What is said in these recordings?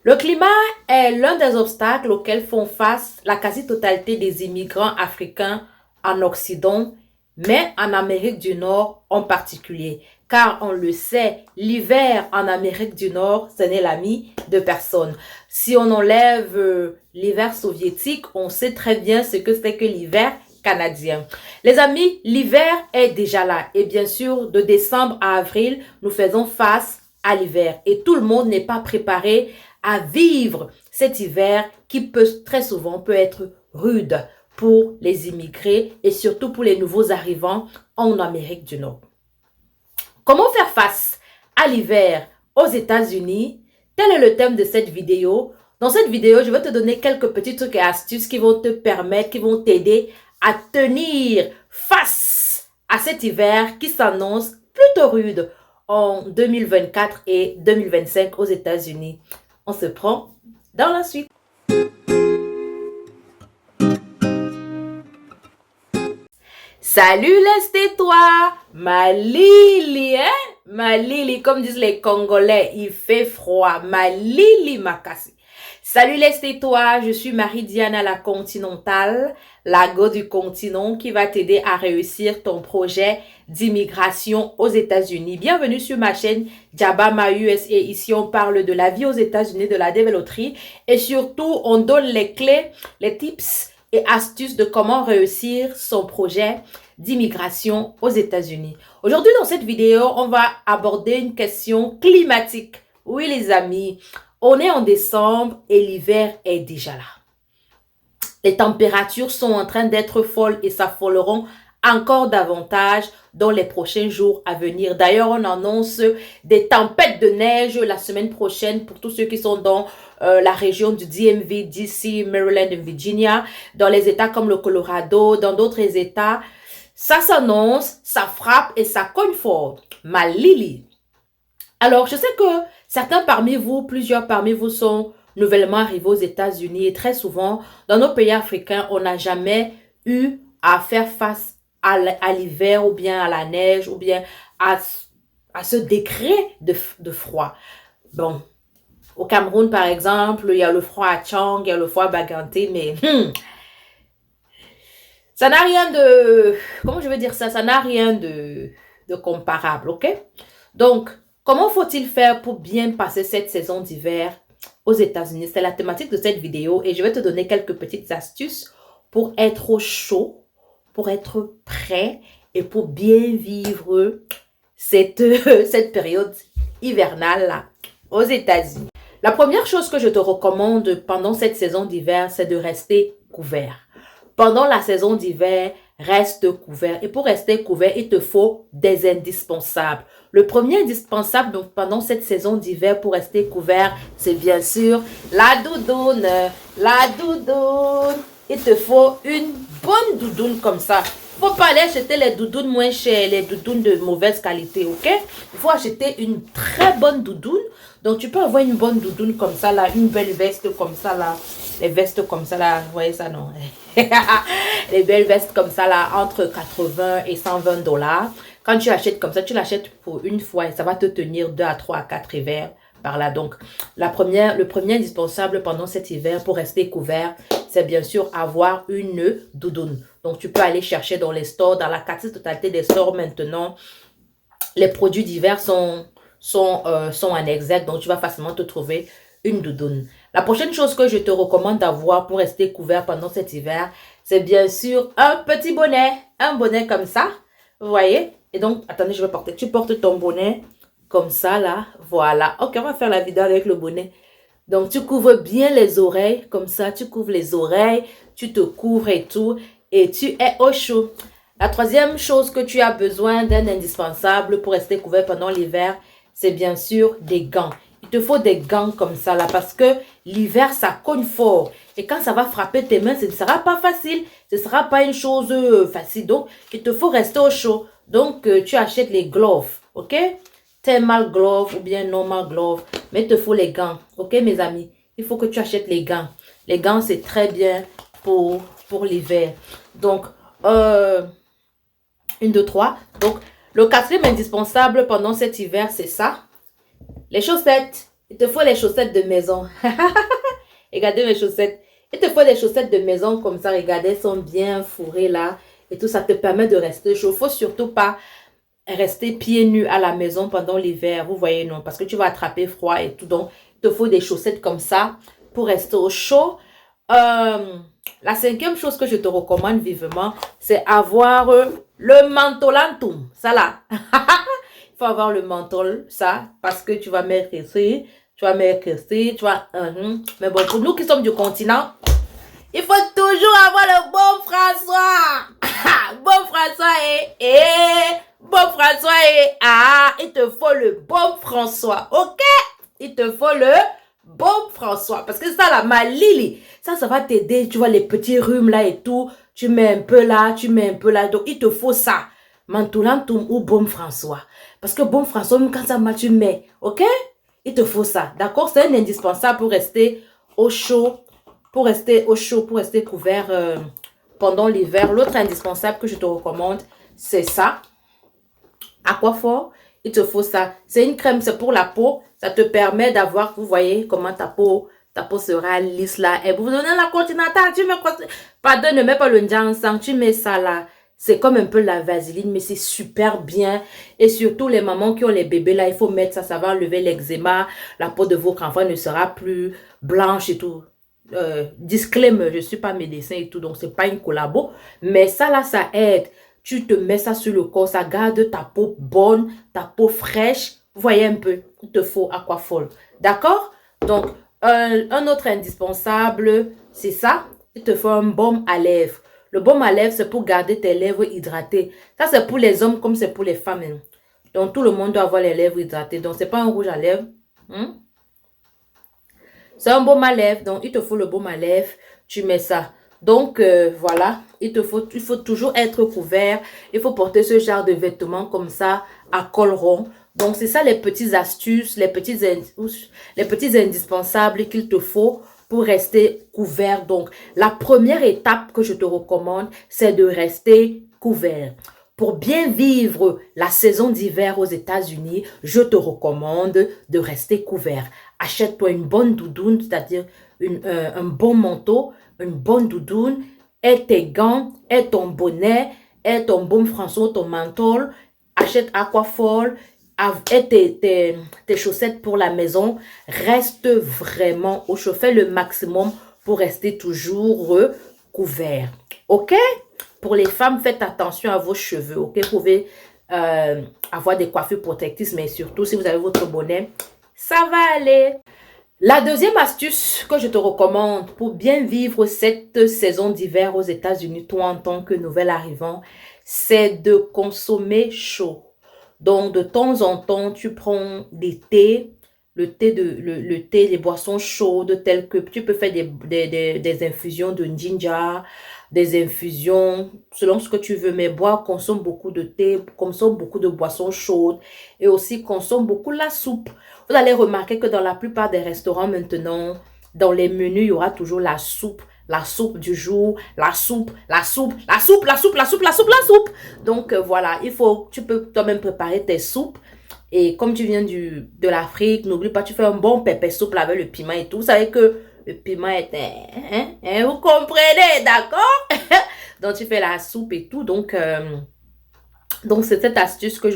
Le climat est l'un des obstacles auxquels font face la quasi-totalité des immigrants africains en Occident, mais en Amérique du Nord en particulier. Car on le sait, l'hiver en Amérique du Nord, ce n'est l'ami de personne. Si on enlève l'hiver soviétique, on sait très bien ce que c'est que l'hiver canadien. Les amis, l'hiver est déjà là. Et bien sûr, de décembre à avril, nous faisons face à l'hiver. Et tout le monde n'est pas préparé à vivre cet hiver qui très souvent peut être rude pour les immigrés et surtout pour les nouveaux arrivants en Amérique du Nord. Comment faire face à l'hiver aux États-Unis? Tel est le thème de cette vidéo. Dans cette vidéo, je vais te donner quelques petits trucs et astuces qui vont te permettre, qui vont t'aider à tenir face à cet hiver qui s'annonce plutôt rude en 2024 et 2025 aux États-Unis. On se prend dans la suite. Salut les toi, ma Lily, hein? Ma Lily, comme disent les Congolais, il fait froid. Ma Lily Makassi. Salut les toi, je suis Marie-Diana la Continentale, la go du continent qui va t'aider à réussir ton projet d'immigration aux États-Unis. Bienvenue sur ma chaîne Jabama US et ici on parle de la vie aux États-Unis, de la développerie et surtout on donne les clés, les tips et astuces de comment réussir son projet d'immigration aux États-Unis. Aujourd'hui, dans cette vidéo, on va aborder une question climatique. Oui, les amis, on est en décembre et l'hiver est déjà là. Les températures sont en train d'être folles et s'affoleront encore davantage dans les prochains jours à venir. D'ailleurs, on annonce des tempêtes de neige la semaine prochaine pour tous ceux qui sont dans la région du DMV, DC, Maryland et Virginia, dans les États comme le Colorado, dans d'autres États. Ça s'annonce, ça frappe et ça cogne fort. Ma Lily. Alors, je sais que certains parmi vous, plusieurs parmi vous sont nouvellement arrivés aux États-Unis et très souvent, dans nos pays africains, on n'a jamais eu à faire face à l'hiver ou bien à la neige ou bien à ce décret de froid. Bon, au Cameroun, par exemple, il y a le froid à Tchang, il y a le froid à Baganté, mais ça n'a rien de... Comment je veux dire ça? Ça n'a rien de comparable, ok? Donc, comment faut-il faire pour bien passer cette saison d'hiver aux États-Unis? C'est la thématique de cette vidéo et je vais te donner quelques petites astuces pour être au chaud, pour être prêt et pour bien vivre cette période hivernale là, aux États-Unis. La première chose que je te recommande pendant cette saison d'hiver, c'est de rester couvert. Pendant la saison d'hiver, reste couvert. Et pour rester couvert, il te faut des indispensables. Le premier indispensable donc, pendant cette saison d'hiver pour rester couvert, c'est bien sûr la doudoune. La doudoune. Il te faut une bonne doudoune comme ça. Il ne faut pas aller acheter les doudounes moins chères, les doudounes de mauvaise qualité, ok? Il faut acheter une très bonne doudoune. Donc, tu peux avoir une bonne doudoune comme ça, là, une belle veste comme ça, là. Les vestes comme ça, là, vous voyez ça, non? Les belles vestes comme ça, là, entre 80 et 120 $. Quand tu achètes comme ça, tu l'achètes pour une fois et ça va te tenir 2 à 3 à 4 hivers par là. Donc, le premier indispensable pendant cet hiver pour rester couvert, c'est bien sûr avoir une doudoune. Donc, tu peux aller chercher dans les stores, dans la quasi-totalité des stores maintenant. Les produits d'hiver sont en exergue, donc tu vas facilement te trouver une doudoune. La prochaine chose que je te recommande d'avoir pour rester couvert pendant cet hiver, c'est bien sûr un petit bonnet. Un bonnet comme ça, vous voyez? Et donc, attendez, je vais porter. Tu portes ton bonnet comme ça, là. Voilà. Ok, on va faire la vidéo avec le bonnet. Donc, tu couvres bien les oreilles, comme ça. Tu couvres les oreilles, tu te couvres et tout. Et tu es au chaud. La troisième chose que tu as besoin d'un indispensable pour rester couvert pendant l'hiver, c'est bien sûr des gants. Il te faut des gants comme ça là parce que l'hiver ça cogne fort. Et quand ça va frapper tes mains, ce ne sera pas facile. Ce ne sera pas une chose facile. Donc, il te faut rester au chaud. Donc, tu achètes les gloves, ok? Thermal glove ou bien normal glove. Mais il te faut les gants, ok mes amis? Il faut que tu achètes les gants. Les gants, c'est très bien pour l'hiver. Donc, 1, 2, 3. Donc, le quatrième indispensable pendant cet hiver, c'est ça. Les chaussettes. Il te faut les chaussettes de maison. Regardez mes chaussettes. Il te faut des chaussettes de maison comme ça. Regardez, elles sont bien fourrées là. Et tout ça te permet de rester chaud. Il ne faut surtout pas rester pieds nus à la maison pendant l'hiver. Vous voyez, non. Parce que tu vas attraper froid et tout. Donc, il te faut des chaussettes comme ça pour rester au chaud. La cinquième chose que je te recommande vivement, c'est avoir le mentolantum. Ça là. Il faut avoir le menthol, ça, parce que tu vas mettre ici, tu vas mettre ici, tu vas... Mais bon, pour nous qui sommes du continent, il faut toujours avoir le bon François. Bon François bon François il te faut le bon François, ok? Il te faut le bon François, parce que ça, la malili, ça va t'aider, tu vois, les petits rhumes là et tout, tu mets un peu là, tu mets un peu là, donc il te faut ça, mentolantum ou bon François, parce que bon François, même quand ça mal, tu mets, ok? Il te faut ça, d'accord? C'est un indispensable pour rester au chaud, pour rester couvert pendant l'hiver. L'autre indispensable que je te recommande, c'est ça. Aquaphor, il te faut ça. C'est une crème, c'est pour la peau. Ça te permet d'avoir, vous voyez comment ta peau sera lisse là. Et vous donnez la continentale, tu mets quoi? Pardon, ne mets pas le ensemble, tu mets ça là. C'est comme un peu la vaseline, mais c'est super bien. Et surtout, les mamans qui ont les bébés là, il faut mettre ça, ça va enlever l'eczéma. La peau de votre enfant ne sera plus blanche et tout. Disclaimer, je ne suis pas médecin et tout, donc c'est pas une collabo. Mais ça là, ça aide. Tu te mets ça sur le corps, ça garde ta peau bonne, ta peau fraîche. Vous voyez un peu, il te faut Aquaphor. D'accord? Donc, un autre indispensable, c'est ça. Il te faut un baume à lèvres. Le baume à lèvres, c'est pour garder tes lèvres hydratées. Ça, c'est pour les hommes comme c'est pour les femmes. Hein. Donc, tout le monde doit avoir les lèvres hydratées. Donc, c'est pas un rouge à lèvres. Hein? C'est un baume à lèvres. Donc, il te faut le baume à lèvres. Tu mets ça. Donc, voilà. Il faut toujours être couvert. Il faut porter ce genre de vêtements comme ça, à col rond. Donc, c'est ça les petites astuces, les petits indispensables qu'il te faut pour rester couvert. Donc, la première étape que je te recommande, c'est de rester couvert. Pour bien vivre la saison d'hiver aux États-Unis, je te recommande de rester couvert. Achète-toi une bonne doudoune, c'est-à-dire un bon manteau, une bonne doudoune, et tes gants, et ton bonnet, et ton baume François, ton menthol. Achète Aquaphor, et tes chaussettes pour la maison. Reste vraiment au chaud. Fais le maximum pour rester toujours couvert. OK? Pour les femmes, faites attention à vos cheveux. OK? Vous pouvez avoir des coiffures protectrices, mais surtout, si vous avez votre bonnet, ça va aller. La deuxième astuce que je te recommande pour bien vivre cette saison d'hiver aux États-Unis, toi en tant que nouvel arrivant, c'est de consommer chaud. Donc, de temps en temps, tu prends des thés, le thé, les boissons chaudes, telles que tu peux faire des infusions de ginger, des infusions, selon ce que tu veux, mais boire, consomme beaucoup de thé, consomme beaucoup de boissons chaudes et aussi consomme beaucoup la soupe. Vous allez remarquer que dans la plupart des restaurants maintenant, dans les menus, il y aura toujours la soupe du jour, la soupe. Donc voilà, tu peux toi-même préparer tes soupes. Et comme tu viens de l'Afrique, n'oublie pas, tu fais un bon pépé soupe avec le piment et tout. Vous savez que le piment est... vous comprenez, d'accord? Donc tu fais la soupe et tout. Donc c'est cette astuce que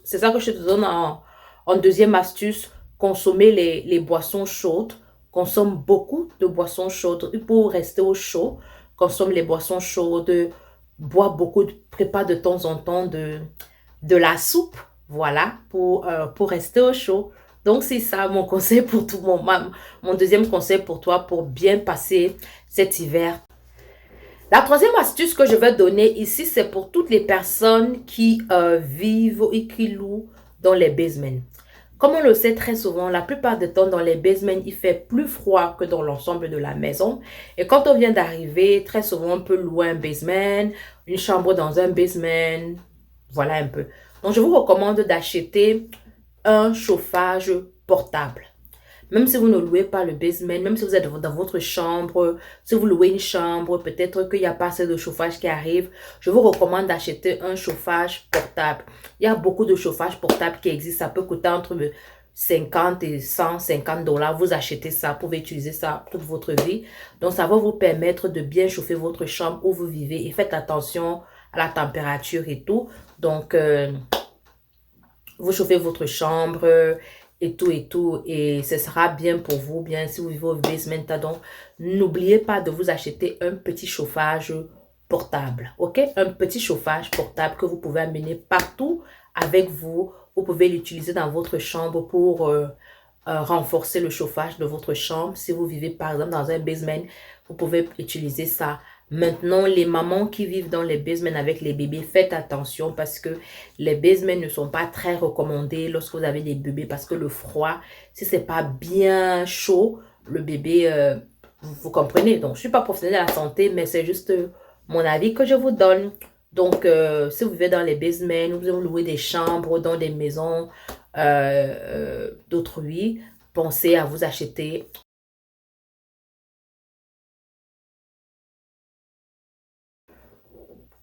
c'est ça que je te donne en deuxième astuce. Consommer les boissons chaudes. Consomme beaucoup de boissons chaudes pour rester au chaud. Consomme les boissons chaudes. Bois beaucoup, prépare de temps en temps de la soupe. Voilà, pour rester au chaud. Donc, c'est ça mon conseil pour tout mon deuxième conseil pour toi pour bien passer cet hiver. La troisième astuce que je vais donner ici, c'est pour toutes les personnes qui vivent et qui louent dans les basements. Comme on le sait très souvent, la plupart du temps dans les basements, il fait plus froid que dans l'ensemble de la maison. Et quand on vient d'arriver, très souvent on peut louer un basement, une chambre dans un basement, voilà un peu. Donc je vous recommande d'acheter un chauffage portable. Même si vous ne louez pas le basement, même si vous êtes dans votre chambre, si vous louez une chambre, peut-être qu'il n'y a pas assez de chauffage qui arrive, je vous recommande d'acheter un chauffage portable. Il y a beaucoup de chauffage portable qui existent, ça peut coûter entre 50 et 150 dollars, vous achetez ça, vous pouvez utiliser ça toute votre vie. Donc, ça va vous permettre de bien chauffer votre chambre où vous vivez et faites attention à la température et tout. Donc, vous chauffez votre chambre et tout, et ce sera bien pour vous, bien si vous vivez au basement. Donc, n'oubliez pas de vous acheter un petit chauffage portable, ok? Un petit chauffage portable que vous pouvez amener partout avec vous. Vous pouvez l'utiliser dans votre chambre pour renforcer le chauffage de votre chambre. Si vous vivez par exemple dans un basement, vous pouvez utiliser ça. Maintenant, les mamans qui vivent dans les basements avec les bébés, faites attention parce que les basements ne sont pas très recommandés lorsque vous avez des bébés parce que le froid, si c'est pas bien chaud, le bébé, vous comprenez. Donc, je suis pas professionnelle de la santé, mais c'est juste mon avis que je vous donne. Donc, si vous vivez dans les basements, vous louez des chambres dans des maisons d'autrui, pensez à vous acheter.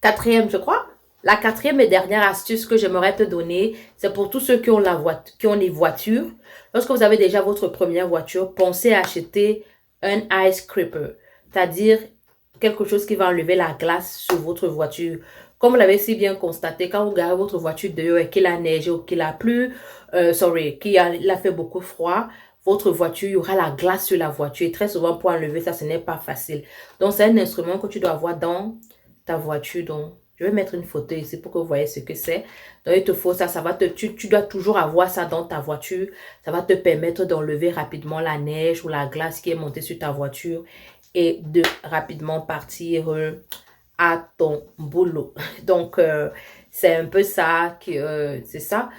Quatrième, je crois. La quatrième et dernière astuce que j'aimerais te donner, c'est pour tous ceux qui ont, qui ont les voitures. Lorsque vous avez déjà votre première voiture, pensez à acheter un ice scraper, c'est-à-dire quelque chose qui va enlever la glace sur votre voiture. Comme vous l'avez si bien constaté, quand vous garez votre voiture dehors et qu'il a neigé ou qu'il a plu, il a fait beaucoup froid, votre voiture, il y aura la glace sur la voiture. Et très souvent, pour enlever ça, ce n'est pas facile. Donc, c'est un instrument que tu dois avoir dans ta voiture. Donc, je vais mettre une photo ici pour que vous voyez ce que c'est. Donc, il te faut ça. Tu dois toujours avoir ça dans ta voiture. Ça va te permettre d'enlever rapidement la neige ou la glace qui est montée sur ta voiture et de rapidement partir à ton boulot. Donc, c'est un peu ça. C'est ça.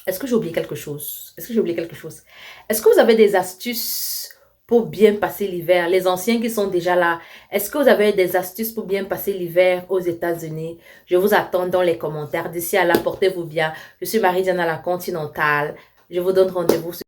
Est-ce que j'ai oublié quelque chose? Est-ce que j'ai oublié quelque chose? Est-ce que vous avez des astuces pour bien passer l'hiver? Les anciens qui sont déjà là, est-ce que vous avez des astuces pour bien passer l'hiver aux États-Unis? Je vous attends dans les commentaires. D'ici à là, portez-vous bien. Je suis Marie-Diana la Continentale. Je vous donne rendez-vous sur